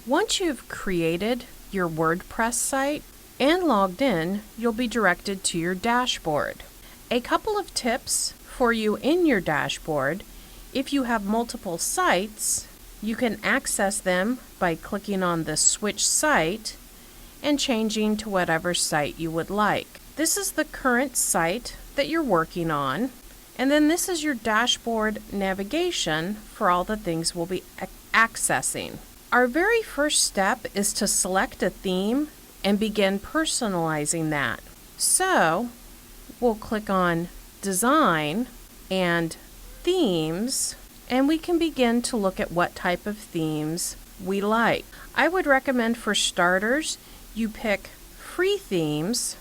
Once you've created your WordPress site and logged in, you'll be directed to your dashboard. A couple of tips for you in your dashboard: if you have multiple sites, you can access them by clicking on the Switch Site and changing to whatever site you would like. This is the current site that you're working on, and then this is your dashboard navigation for all the things we'll be accessing. Our very first step is to select a theme and begin personalizing that. So we'll click on Design and Themes, and we can begin to look at what type of themes we like. I would recommend for starters you pick free themes,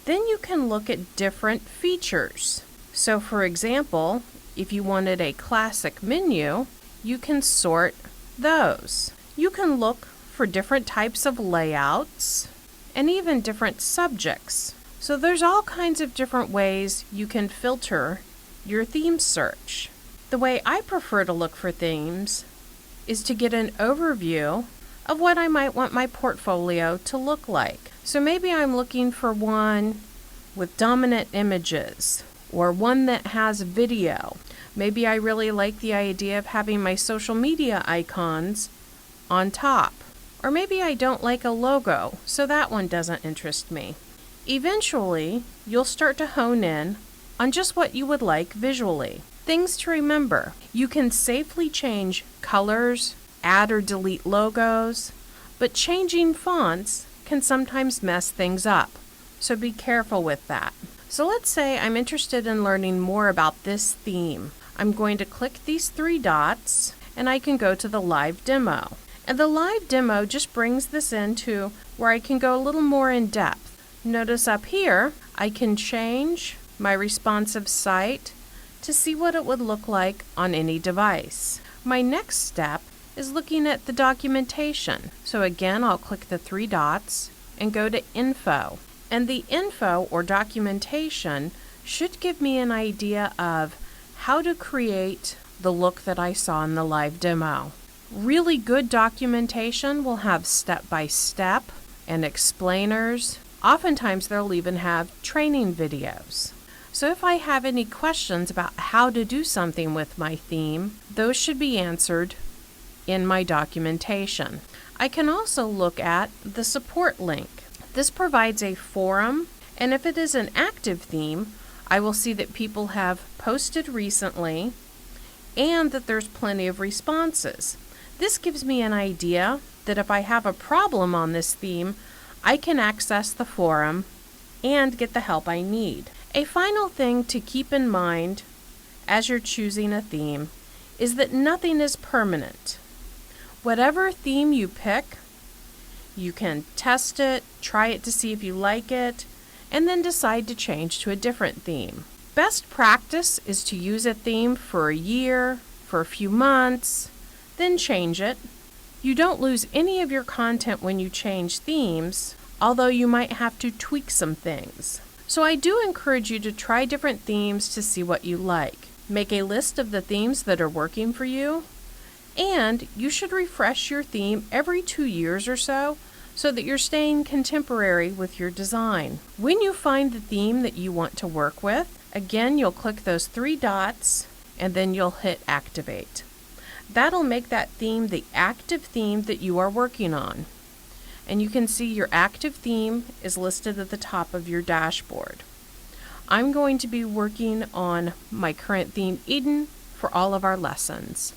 then you can look at different features. So for example, if you wanted a classic menu, you can sort those. You can look for different types of layouts and even different subjects. So there's all kinds of different ways you can filter your theme search. The way I prefer to look for themes is to get an overview of what I might want my portfolio to look like. So maybe I'm looking for one with dominant images, or one that has video. Maybe I really like the idea of having my social media icons on top. Or maybe I don't like a logo, so that one doesn't interest me. Eventually, you'll start to hone in on just what you would like visually. Things to remember: you can safely change colors, add or delete logos, but changing fonts can sometimes mess things up, so be careful with that. So let's say I'm interested in learning more about this theme. I'm going to click these three dots and I can go to the live demo. And the live demo just brings this into where I can go a little more in depth. Notice up here, I can change my responsive site to see what it would look like on any device. My next step is looking at the documentation. So again, I'll click the three dots and go to Info. And the info or documentation should give me an idea of how to create the look that I saw in the live demo. Really good documentation will have step-by-step and explainers. Oftentimes they'll even have training videos. So if I have any questions about how to do something with my theme, those should be answered in my documentation. I can also look at the support link. This provides a forum, and if it is an active theme, I will see that people have posted recently and that there's plenty of responses. This gives me an idea that if I have a problem on this theme, I can access the forum and get the help I need. A final thing to keep in mind as you're choosing a theme is that nothing is permanent. Whatever theme you pick, you can test it, try it to see if you like it, and then decide to change to a different theme. Best practice is to use a theme for a year, for a few months, then change it. You don't lose any of your content when you change themes, although you might have to tweak some things. So I do encourage you to try different themes to see what you like. Make a list of the themes that are working for you, and you should refresh your theme every 2 years or so that you're staying contemporary with your design. When you find the theme that you want to work with, again, you'll click those three dots and then you'll hit Activate. That'll make that theme the active theme that you are working on. And you can see your active theme is listed at the top of your dashboard. I'm going to be working on my current theme, Eden, for all of our lessons.